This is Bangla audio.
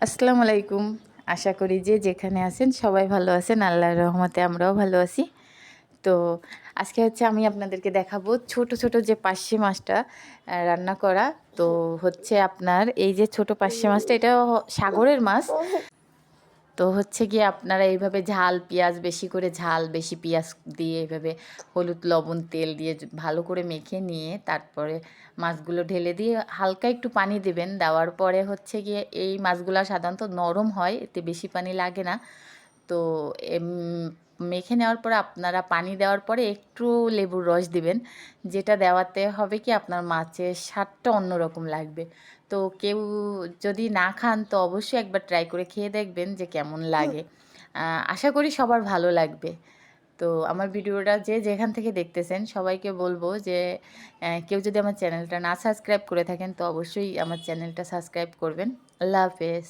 আসসালামু আলাইকুম। আশা করি যে যেখানে আছেন সবাই ভালো আছেন। আল্লাহর রহমতে আমরাও ভালো আছি। তো আজকে হচ্ছে আমি আপনাদেরকে দেখাবো ছোট, ছোট যে পার্শে মাছটা রান্না করা। তো হচ্ছে আপনার এই যে ছোট পার্শে মাছটা এটা সাগরের মাছ। তো হচ্ছে গিয়ে আপনারা এইভাবে ঝাল পেঁয়াজ বেশি করে ঝাল বেশি পেঁয়াজ দিয়ে এইভাবে হলুদ লবণ তেল দিয়ে ভালো করে মেখে নিয়ে তারপরে মাছগুলো ঢেলে দিয়ে হালকা একটু পানি দেবেন। দেওয়ার পরে হচ্ছে গিয়ে এই মাছগুলো সাধারণত নরম হয়, এতে বেশি পানি লাগে না। তো মেখে নেওয়ার পরে আপনারা পানি দেওয়ার পরে একটু লেবুর রস দিবেন, যেটা দেওয়াতে হবে কি আপনার মাছের স্বাদটা অন্যরকম লাগবে। তো কেউ যদি না খান তো অবশ্যই একবার ট্রাই করে খেয়ে দেখবেন যে কেমন লাগে। আশা করি সবার ভালো লাগবে। তো আমার ভিডিওটা যে যেখান থেকে দেখতেছেন সবাইকে বলবো যে কেউ যদি আমার চ্যানেলটা না সাবস্ক্রাইব করে থাকেন তো অবশ্যই আমার চ্যানেলটা সাবস্ক্রাইব করবেন। আল্লাহ হাফেজ।